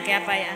pakai apa ya?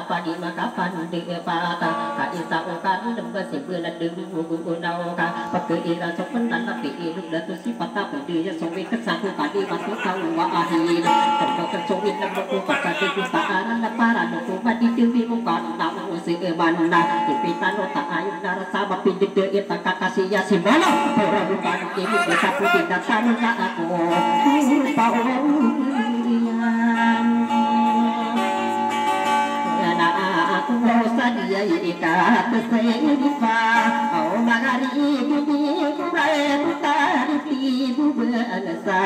apa di makapan de pata ka isa kan dem si bela de bu dau ka pakira sopan dan tapi hidup datu sifat pudi ya sowi kesaku padi batu kau wa ahir terko kesowi lembu pakka di kutaan na para no padi dewi mukan na usi banda pitan ta ayu dar sabab pidik de ita kakasi ya simala ora bukan ibu bisa pudi datang na aku pau dia ikat seifa au magari bumi kurai tari tibu belasa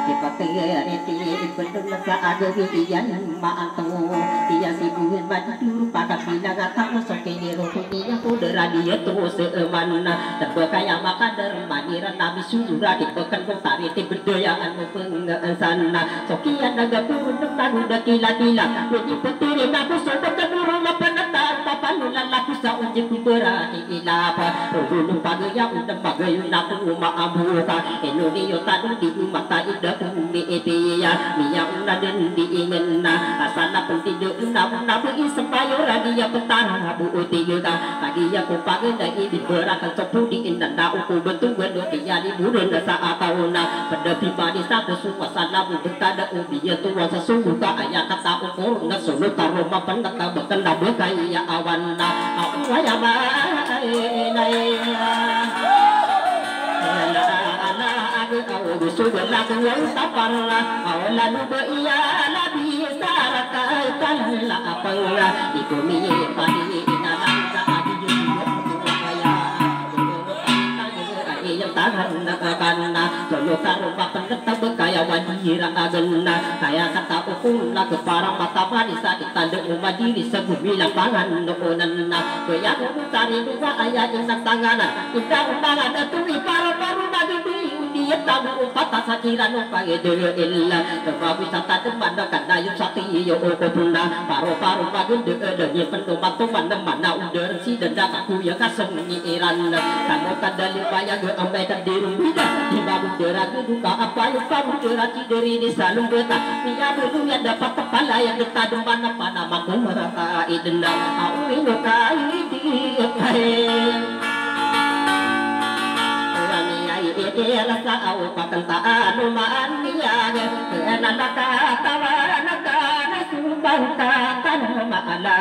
dipateri tibu belasa ada biyan maantu dia sibuk badu pakat bilang atau sokeni rukuni yang udara dia terus emana terbekaya maka dermaniran nabi surah dipekan tari tibu doyangan pengesana sokian naga pun depan udah kila-kila jadi petiri nabi sobat kedua penata papanulan laku sa unjik berani ilapa rulung pagaya undang pagayu naku maabuka enuniyo tanu di mata ida kumi etia miya una den di ingena asana pentido nabu isampayo radia petara bu utiga kagia ko paganda idi berakan sepudi inda uku bentuk bendo dia di burun saat tahuna pada pribadi satu suasana berkada ubiya tua sesungguh ayat kata ukur ngasulu taroma pendata berkenda berkaya awan au ya ba nai ana adu au sudah lagu tapar au lalu beia nabi saraka kan la apa ikumi padi inalan ka adi yang tahan karena jono karupa pendeta bekaya wajira agena kaya kata ukun la kepara mata manisa ditanduk rumah diri sebumi lapangan noonana kaya cari dua ayat yang tanganan kita undangan itu paru-paru bagi dia tahu patah sakiran upaya dulu illa sebab wisata teman karena yuk sakti yo okopuna paru-paru bagi dulu penuh batu mana udah si denda aku ya kasemi iran kamu kadali bayang ambai kadiri di babu deragu duka apa yang kamu derati dari di salung beta dia belum ya dapat kepala yang ditadum mana maku merata idenda au ino kai di rasa au pakentaan umaan dia nandaka tawanaka nasubanta tanamala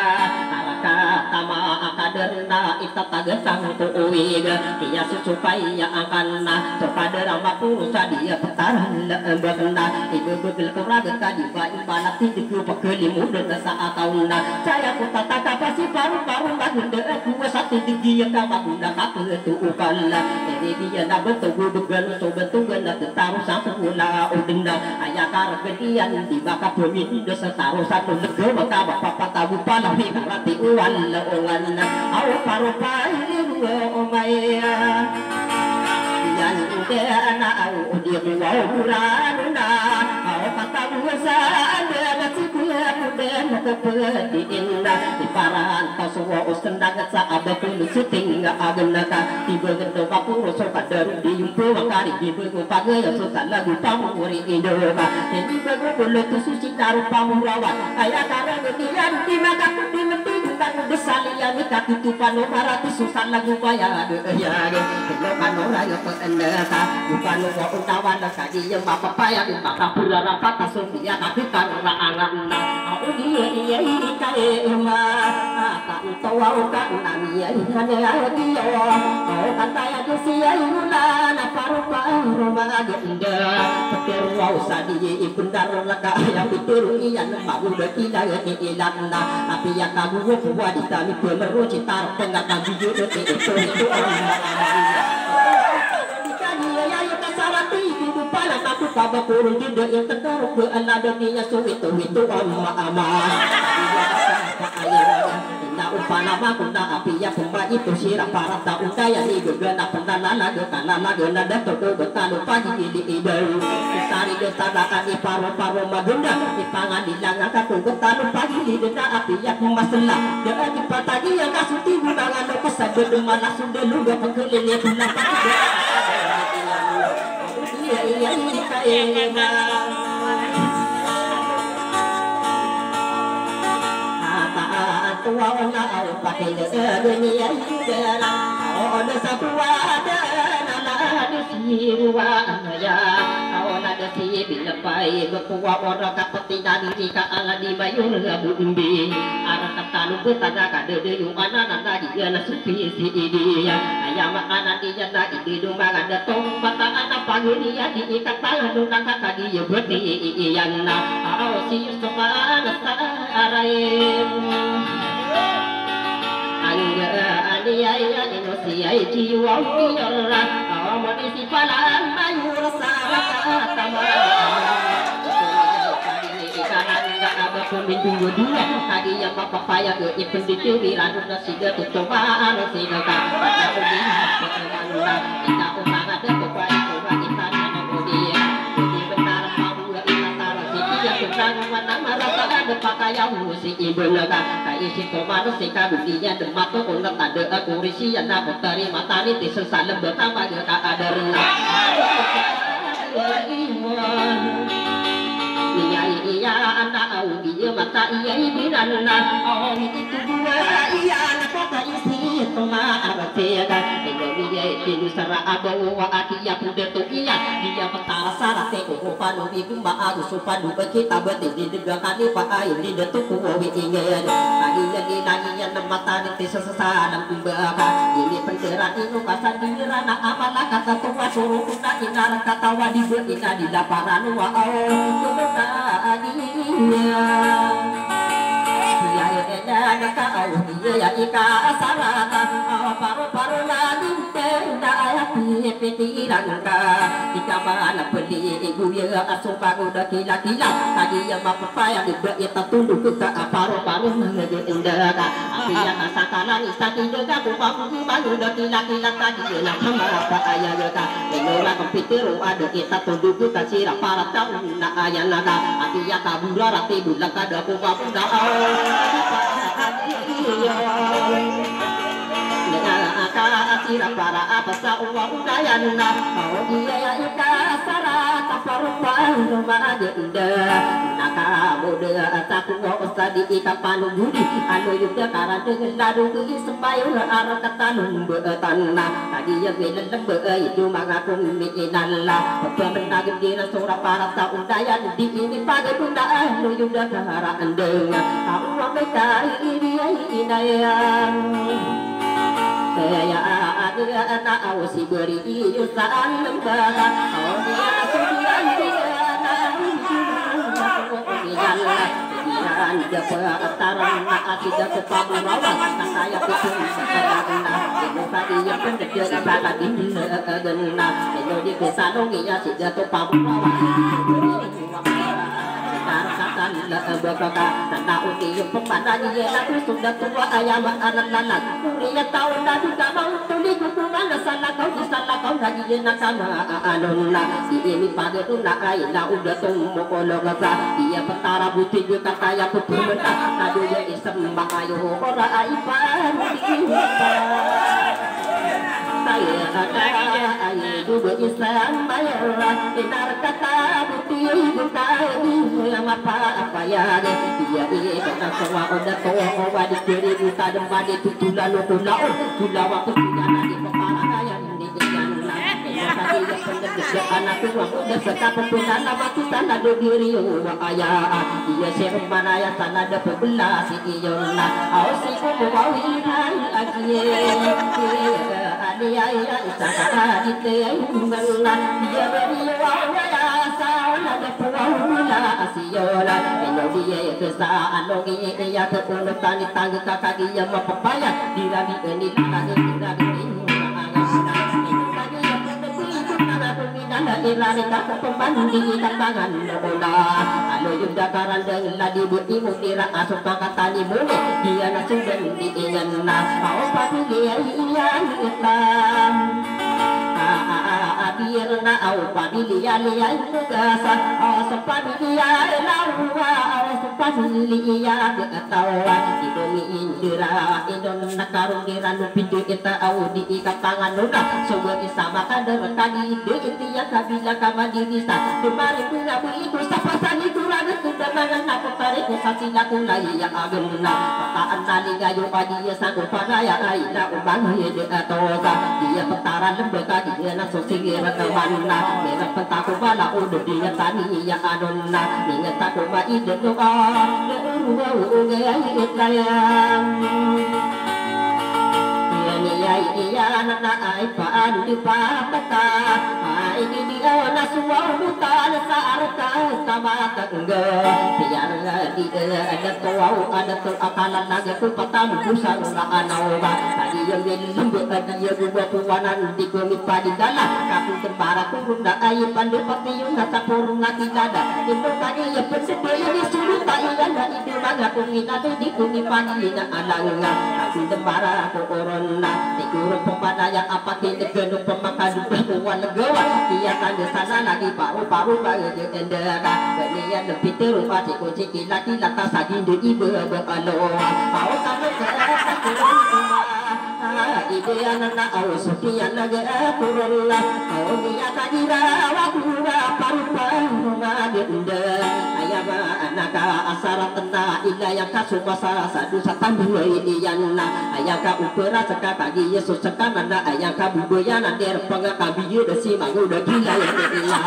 araka tama akaderna itatagesang tuuig dia supaya akan kepada rama purusa dia petaran lembagna ibu begel keraga kadiba imbalat tidiku pekelimu dan saat tahunna saya ku tataka pasti paru-paru bagunda aku satu digi yang kabagunda kapetuukan ini dia na betul begal betul na taruh satu mula udenda ayah karep gedian di baka pemimpin dosa taruh satu lego maka bapak tahu pala hati uwan laongan au paru-paru omaya yang udah anak au dia mau kurana au kata usa ada sikuya muda kepedi indah di paran taswa usendang sahabat lu syuting agenaka tiba gendo bapuro so kadaru di yumpu mangari di bego pagaya so lagu pamuri indoba jadi bego bulu tu suci daru pamurawan aya karang dian di maka di meti tang desalian nikah tutupan marati susan lagu paya ya lo kanora yo pendeta bukan lo utawan kadi yang bapak paya di maka pura rapat sumbia tapi karena angan au iya kae ma tak tahu kan namanya hanya dia au kata ya sia una na paru-paru magenda peterwau sadi ibundar laka yang dituru iyan mau dekilah ilan tapi ya kamu wanita itu merujuk taruh tengah kaki itu aku kabar kurung juga yang tertaruh ke anak dunia itu ama na upana makunda api ya pemba itu sirah para tak undaya ni juga na pendana karena na dapat bertanu pagi di idul sari desadakan di paru magunda di pangan di langak aku bertanu pagi di denda api ya masalah dan di patagi yang kasuti gunangan aku sabda malah sudah luga pengkelilnya bulan iya tua ona au pakai dunia hidera ona sapua nana disiwa ya ona desi bilapai berkuwa ora kapati dadi ka ala di bayur bumbi arah katalu betana kade yu ana dia na supi si dia ayam ana dia na di rumah ada tong mata ana pagi dia di ikat tangan nuna kakak dia berdi iyana au si somana saraim aniaya inosia jiwa biara awani si palan mayur sarata pemimpin dia tadi yang bapak payah ke ipun dicuri ranu nasi dia tutupa anu sida ka kita umang ada kepada itu kita nanu dia jadi benar mau kita taruh sini yang benar mana merasa ada pakaian musik ibu lega kai si komando si kabudinya demat tu unat ada akurisi yang dapat dari matani tisesalam betapa dia ada rendah iya anak au dia mata iya ibirana oh itu dua iya anak kata isi toma artega ego dia itu sara abo wa akia pude tu iya dia petara sara te ko panu ibu ma aku supanu kita beti di degakani pa air di detu ko wi inge tadi jadi nanya mata di sesana kumbaka ini penderan itu pasar dirana amala kata tua suruh kita inar kata wadi betina di laparan wa oh ya kau dia ika sarata paru-paru nadi tenda api pikiran ka jika mana beli ibu ya asupa udah kila-kila tadi yang mapapaya juga itu tunduk ke paru-paru mengendera api yang asakalan istati juga kupaku baru udah kila-kila tadi yang apa ayah juga menolak komputer ada kita tunduk ke sirah para tahun nak ayah naga api yang kabura rati bulan kada kupaku dah sira para apa sa uang dayana mau dia ya ika sara taparupan rumah jenda naka muda ataku osa di ika panu budi anu yuda karan dengan ladu di sembayu arah katanun betanna tadi ya gelan lembe itu mengaku minalla pemenang dina sura para sa undayan di ini pagi bunda anu yuda karan dengan aku mereka ini inayang saya ada anak awasi beri jutaan lembaga oh dia sudah dia dan dapat ataran tidak kepabu rawan saya pun karena itu tadi yang pendekat pada ini gena itu di kesanongnya sudah kepabu rawan katakan berkata tanda uti yang pemandang dia lalu sudah tua ayam anak-anak dia tahu tadi kamu tuli hukuman salah kau disalah kau lagi nak sama anuna ini pada tu nak kain nak udah tunggu kolong dia petara putih juga kaya putih mentah tadi dia isem makayu orang aipan saya kata ayah juga Islam bayar benar kata putih buka yang apa ya dia kata semua udah tua wadi kiri buta demba di tutulan kulau kulau waktu punya nadi kepala yang di jalan tadi yang pendekat anak tua udah sekap punya nama kita nado diri ayah dia seremban ayah sana ada pebelas iona au si mau hilang lagi dia isaka dite ngala dia beri wa ya sa na de pulau la siyola eno dia kesa anongi ya terpunut tani tangga kakak dia mapapaya dirabi ini lagi dirabi ini ilani kata pembanding tangan bola alo yuda karandeng ladi budi mutira asuk pakatani mune dia nasung bendi ingan nas mau pati dia iya Islam abirna au pabilia liya gasa sepabilia lawa sepabilia tawa idomi indira idon nakarung diranu pintu kita au di ikatangan nuna sobat sama kader tadi de intiya kabila kamandiri sa kemarin punya itu sapasani kurang kedatangan aku tarik sasila kulai yang agena pataan tali gayo padi sanggup padaya aina ubang ye atoga dia petaran lembaga dia naso singira kawanna merah pentaku bala udah dia tani ya adonna ingat aku ma ide doa iya anak ai paan di patata ini dia nasuau buta saarta sama tangga biar dia ada tuau ada tu akalan naga tu patam busar la anauba tadi yang lembut dia gua tuanan di kumi padi dalam kapu tembara kurung da ai pandu patiung nata kurung lagi dada itu tadi ya persebaya di suruh tak iya dan itu mangga kumi tadi di kumi padi na alanga kapu tembara korona kurung pemadaya apa kini genuk pemakadu perempuan legawa dia tanda sana lagi paru-paru bagi dia endera benian lebih terumah cik kila-kila tak sagin di ibu beraloa mau kamu ibu anak awal sukian lagi kurula kau dia kadira wakura paru-paru madenda ayam anak asara tena ila yang kasuma sadu satan dua ini yana ayam ka upera cekak kaki Yesus cekak nanda ayam ka bubuya nander pengakabi desi mangu udah gila ya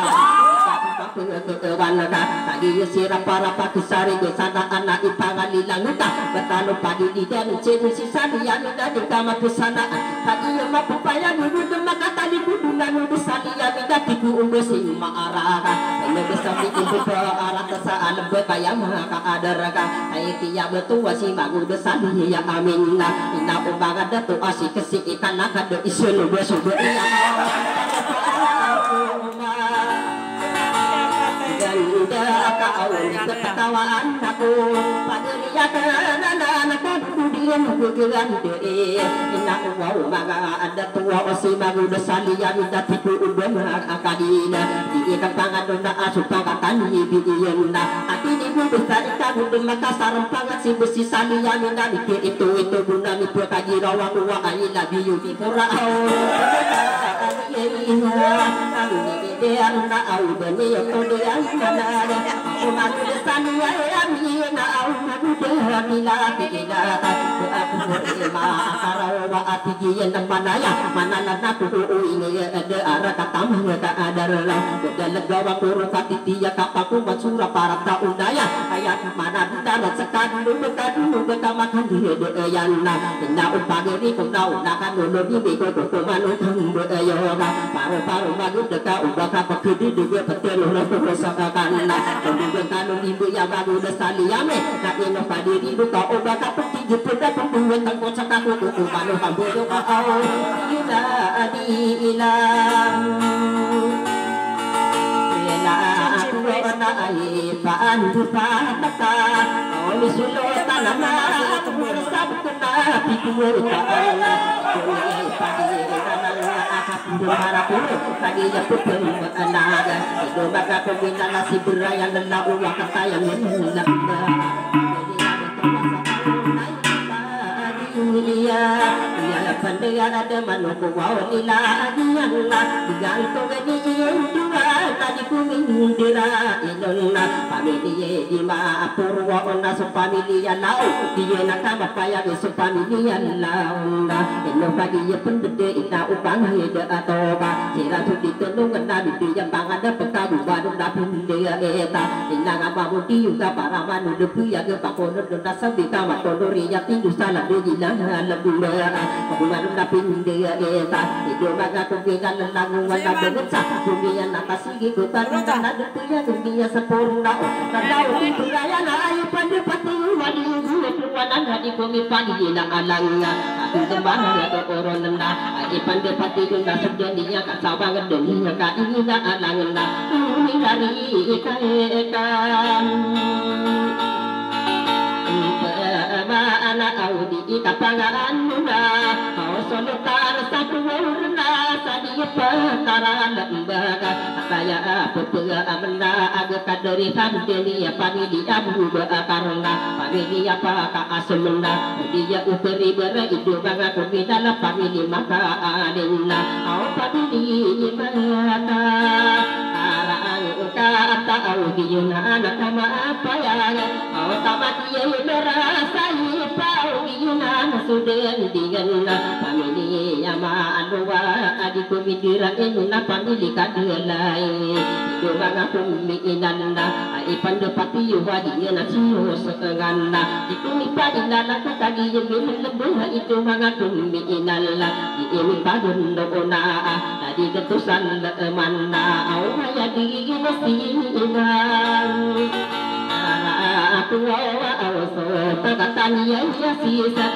wanaka tadi sirap para pakisari sana anak ipangali languta betalo pagi di dan cenu sisa dia minta di kamar kesana tadi yang mapupaya dulu demak kata di budunan udah salia minta tiku umbesin maaraka ini bisa bikin arah kesaan lebih kaya maka ada raka ayo tiap betul wasi magu desali ya amin ina umbangan datu asik kesik ikan nakad isu lebih subur ya udah kau ketawaan aku padria anak-anak kemudian guguran deh enak wow maka ada tua osi magu desalian datiku udah akadina di kampangan dona asupa katani bidiena ati di besar kamu maka sarang pangat si besi salian dan itu guna mi pekaji rawang wa ai labi yuti purao dia na au bani ko dia na umat desani ya mi na au madu dia mila tikila aku ma karawa atigi yang manaya manana na ku ini ada arah katam ka adarla dalam gawa kuru katitia kapaku mansura para taunaya ayat mana darat sekan dulu makan dia yang na upageri ko na kan dulu bi ko manu thang yoga paru-paru madu deka bakal kedi juga betul orang bersakakan kemudian kalau ibu yang baru desali yame nak ino padiri buka obat apa tiga peda pembuat tangkut sakaku kuku malu kambu doa ila adilam ila aku naai paan dupataka oli sulo tanama aku bersab kena piku taala para puro lagi ya putih anaga itu maka pembina nasi beraya lelah uang kata yang menunda dia dia pendengar ada manuku wow nila adianna digantung di dua tadi kuming dira inonna familie di ma purwa onna so familia lau dia nakama paya so familia lau inno pagi ya pendede ina upang hede atoba sira tu ditulungan nabi dia pangada pekabu baru nabi dia eta inna ngapa muti juga para manu depu ya ke pakono dona sabika matondori ya tindu salah degila lebula kumaru nabi dia eta itu maka kubigan lagu wala bensa kubigan nakasigi ku tangan ada punya dunia sempurna tahu budaya na ayu pada pati wadi guru perwanan hadi kami pagi na alanga aku tembang ya to oron na ai pada pati guna sedenia ka sawang dunia ka ini na alanga ini dari ikan ana audi kapangaan muna kau solutar satu warna sadi perkara lembaga saya pepega amna aga kadari handeli pani di abu karena pani di apa ka asemna dia uperi bere itu banga kumidala pani di maka adenna au pani di mata arang kata audi yuna anak sama apa ya au tamati ye merasai pau yunan suden digana pamili ama anwa adiku midira enuna pamili kadulai dumanga kumi inanda ai pandepati wadi na siyo setengana itu mipadina la kadi yemin lebuh itu manga kumi inalla ini badun dona tadi ketusan manna au ya di mesti inang aku awaso takatanya ya sisa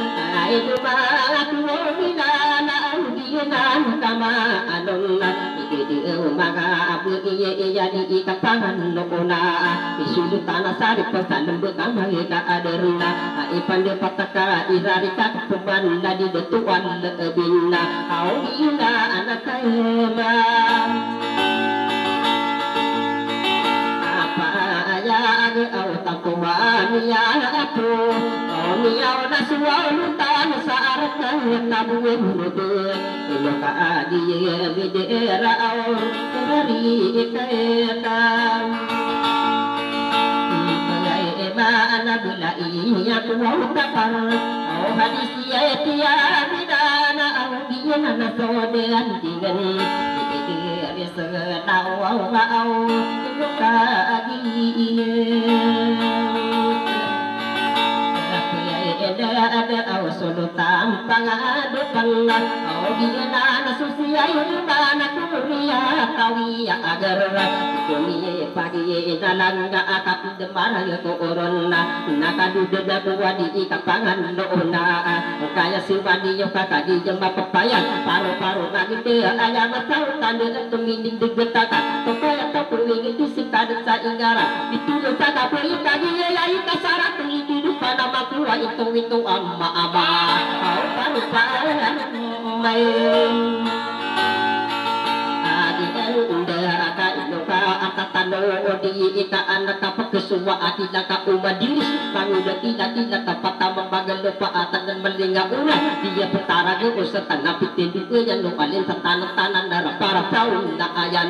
itu aku minana audiana kama anonna iki umaga abu iya di kapangan lokona isudu tanah sari pesan bekama ka aderna ipande pataka irarika peman di detuan lebina audiana anak kaya au takuman ya aku mia na suwalu tan saarka tabu mudu ilo ka adi bidera au dari kaita ema ana bulai ya ku kapar au hadis ya tiya bidana au diana na sodean dengan au ka adi ada au solo tampang ada pangan au gina na susia mana kuria kawiya agar kumi pagi nalanga akap demar ya ko oronna nakadu deda wadi kapangan doona kaya siwadi yo kakadi jemba pepaya paru-paru lagi de ayam tau tande tuminding digetaka tokaya tapuling itu sikad sa ingara itu taka pui kagi yai kasara kehidupan nama kuwa itu amma ama kau paru-paru mai akatano di ika anak kapakesua atila ka umadiris panguda tidak kapata membagal lupa atan melinga ulah dia petara ge usetan napitin di yang lualin tanah darah para tahun na ayan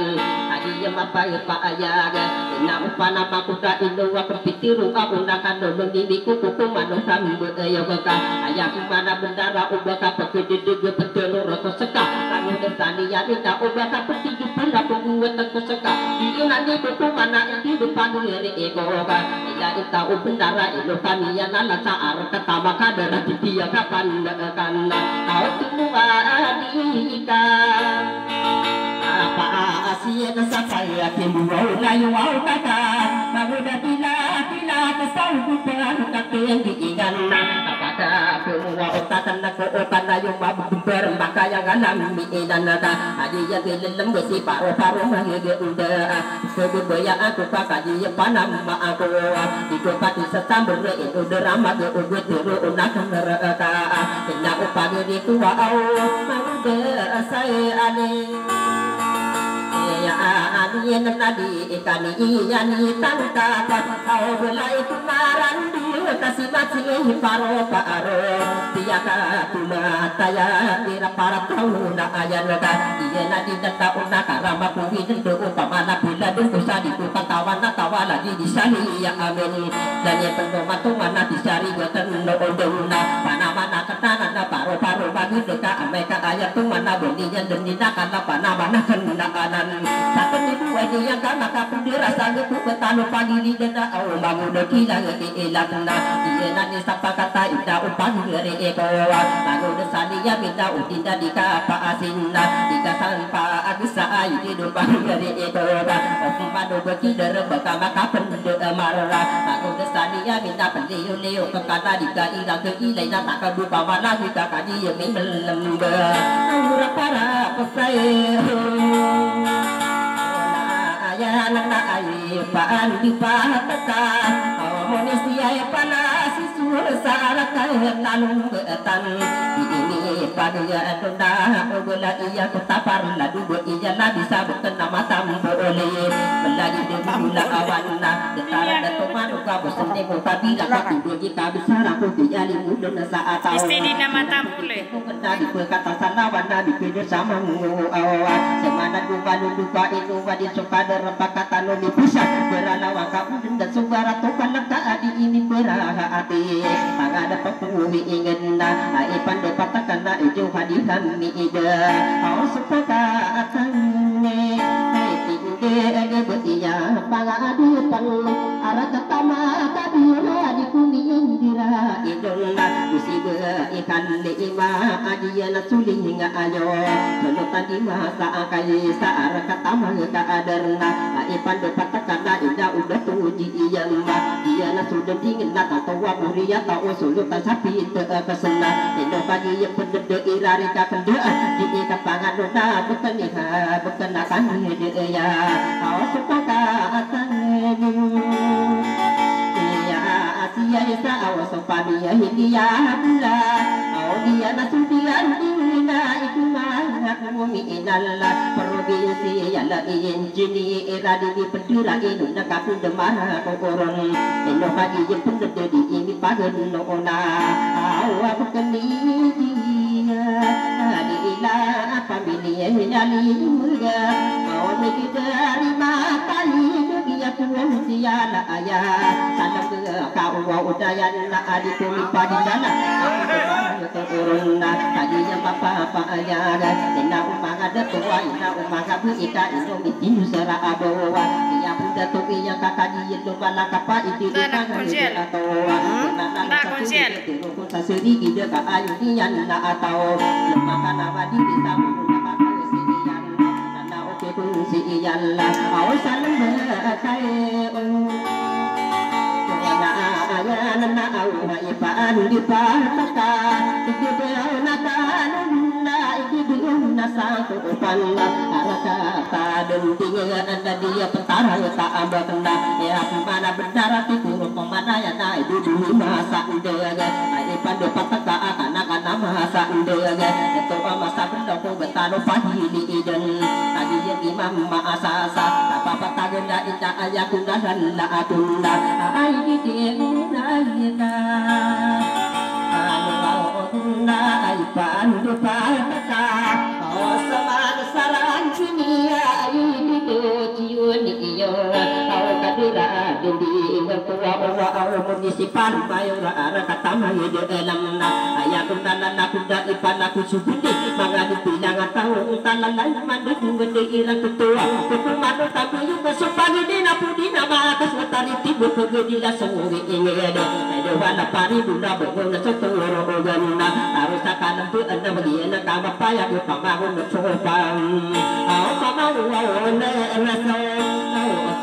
dia mapai pa ayaga na upana makuda indo wa kepitiru abunda kandolong dibiku kuku manu sambu yoga ayaku mana bendara ubaka pekede petelo roko seka kanu desani ya minta ubaka petiju pula pembuat teko seka dia nanti kuku mana di depan ngeri ego ka ila ita ubendara ilo kami ya nala saar ketama kadara di dia kapan kan kau semua adika apa asia nasakaya kimau layu au kata maguda tila kesau bukan kata yang diikan apakah semua otatan nako otan layu mabuber maka yang alam miinan naka adia gelem besi paru-paru mangge unda sebaya aku pakadi panam ma aku itu pati sesamber itu drama ge ugu turu unakan neraka ina upage di tua au maguda saya ane ya ani nadi ikani yani tangka kau belai kumaran dia kasih mati paro dia ka mata ya ira para tahu na ayan ka dia nadi data una karama kuwi do pamana bila do kusadi ku katawan tawala di sani ya amen dan ya penoma tu mana disari goten no onduna panama na katana na paro bagi deka ameka ayat tu mana belinya dendina kana pana mana kena anan satu ibu aja yang kana kapun dirasa gepu betanu pagi di denda au bangun deki lagi ilakna iya nani sapa kata ida upang gere eko bangun desani ya minta udinda dika apa asinna dika tanpa agisa ai di dupang gere eko padu beki der beka maka pende marra bangun desani ya minta pendiu leo ke kata dika ira ke ilai na tak dupa mana kita kaji yang melemba aura para pesai ayah anak ayah paan di pataka manusia panas suara kaya lalu ketan ini pada tunda gula iya kutapar ladu iya la bisa bukan nama tamu boleh melagi di gula awana detara datuk manuka bosan demo tapi dapat tidur jika besar aku dijali mudah saat tahu mesti di nama tamu le kena di berkata sana wana di pede sama awa semana duka itu wadi sukada rempak kata nomi pusat beralawa kamu dan sugara tukan leka adi ini berhati ada pengumi ingin na ipan dapat kena ijo hadi kami ida mau sepakatane tinggi ege betia paga adi pan arah ketama tadi di kumi indira idona musibe ikan lima ajian suling hingga ayo solo tadi masa akai saar ketama ka adarna ipan dapat kena ida udah tuji iya dia sudah dingin na tawa muria tau solo sapi kesena indo pagi yang pendede irari ka kende di kapangan dona bukan iha bukan akan dia ya awas sepaka atang ya asia isa awas sepami ya hindia bula au dia nasudian dina itu mah ngumi inalla provinsi ya la injini iradi di pendura inu na kapun demara kokoron indo pagi yang pendede di ini pagen nona awa bukan dia ila pamilya nyali muga mau megi dari matai dia tuan siala ayah salam ke kau udayan na adi kumi padidana turunna tadinya apa ayah ina umaga de tua ina umaga bu ika ino mitin sera abawa dia buda tu yang kakak dia lu bala kapa itu tak konsen sasudi dia ka ayu dia na atau lemah nawadi kita menggunakan kesedihan nana oke kunci iyalla au salam berkai ayah nana au ipaan di pataka itu nata nana itu nasa kupanda araka denting anda dia pentara tak abakna ya mana berdarah tikuru pemana ya na itu dulu masa ndega ipan do pataka anak-anak masa ndega itu masa benda ko betano pahili ijen tadi yang imam maasasa apa patagenda ita ayakunda la atunda ai di ayana anu ai pan do pataka sama saran dunia ini tujuan iyo kau kadura dendi bertua bawa municipal mayora arah kata mayu de dalam na ayah kundalan aku dah ipan aku subudi mangani bilang tahu talan lain manduk gede irang ketua kutu madu tapi juga supaya dina pudina maka setari tibu kegedila sore ingeda ada wana pari bunda bengona setoro ogana harus akan tu anda bagian kama payah pamangun sopang au pamangun ne raso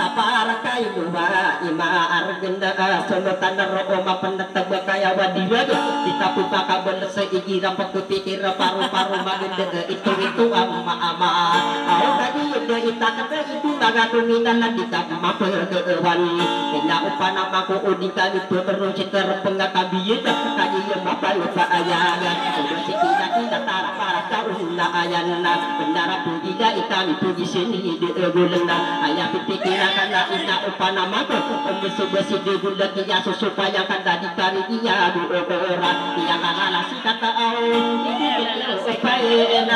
tapara kai buba ima argenda solotan ro ma pendatang kaya wadiwa ditapu pakabel seigi rampak pikir paru-paru magende itu ama au tadi de itakata itu naga kuminan ditama perdewan ina upana mako udika itu terus terpengakabiye kaji yang bapak lupa ayah sudah sikina kita tara para kauna ayana benar pujiga ikan puji sini di gulena ayah pikiran karena ina upana mako besu-besu di gulen dia supaya kan tadi kari dia dua orang dia kalah si kata au ini supaya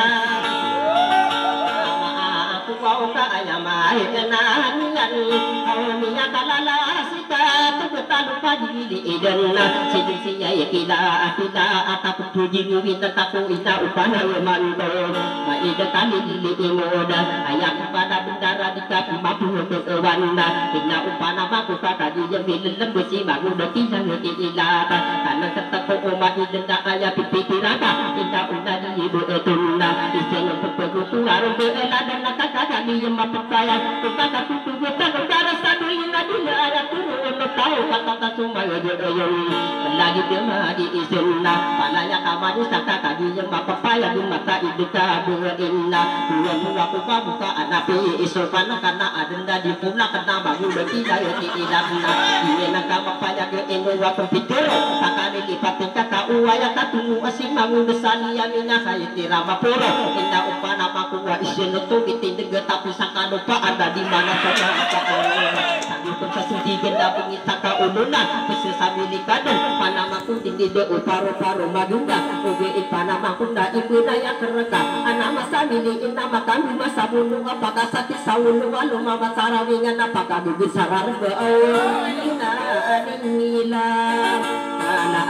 kau ka ayamai kenan au minyak kalala sita betanu padi idana sidi siya kila atap tuji ngin taku ina upana mando maida kalili imoda ayak pada bendara di kaki mapu wanda ina upana maku kata dia bilem besi magu deki yang ilata karena tetap oma idenda aya pikiraka ina una di ibu etunda isen pepegutu arum bela dan kata dia mapaya kata tutu kata kata satu ina dia ada turun tahu kata cuma yo lagi dia di isenna pananya kamari saka tadi yang mapaya di mata ideka buinna dua buka anapi isopan karena adenda di pula kena bagu beki saya di ilana ini nak mapaya ke eno waktu pikir takani lipat kata uaya tatu asing mangu desani yaminya saya tirama pura inda upana maku wa isen tu bitindega tapi saka lupa ada di mana saja itu sesudi genda pengita ka uluna sesabili kadang panamaku tinggi de uparo-paro madunda uge ipanamaku nda ikuna ya kereka anak masa mili ina makan masa bulu apakah sati sawulu walu mama sarawingan apakah bibir sarar be ina anila ana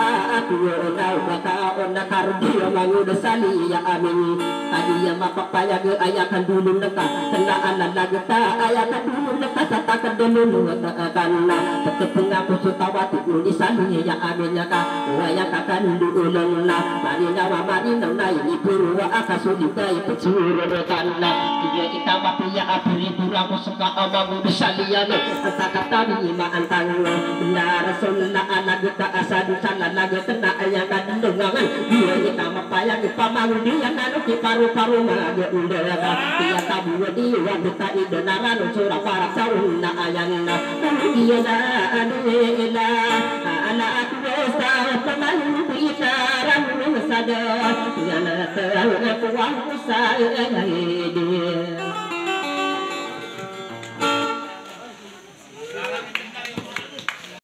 aku ona baka ona kardio manguda sali ya amin tadi ya mapapaya ge ayakan dulu neka kena anak lagi ta ayakan dulu neka sata kedulu karena kepengaku sutawati unisani ya aminya ka waya kakan duulong na marina wa marina na ini puru wa akasuli kai petsuru karena dia kita mapia apiri durako suka amamu bisaliano sakata ni ma antang benar sunna anak kita asadu sana lagi kena ayakan dungangan dia kita mapaya di pamalu dia nanu di paru-paru ma dia undara dia tabu dia wa kita idonaran surah para sauna ayana dia na adela ana aku sa pamalu bicara sadar yana tahu aku sa dia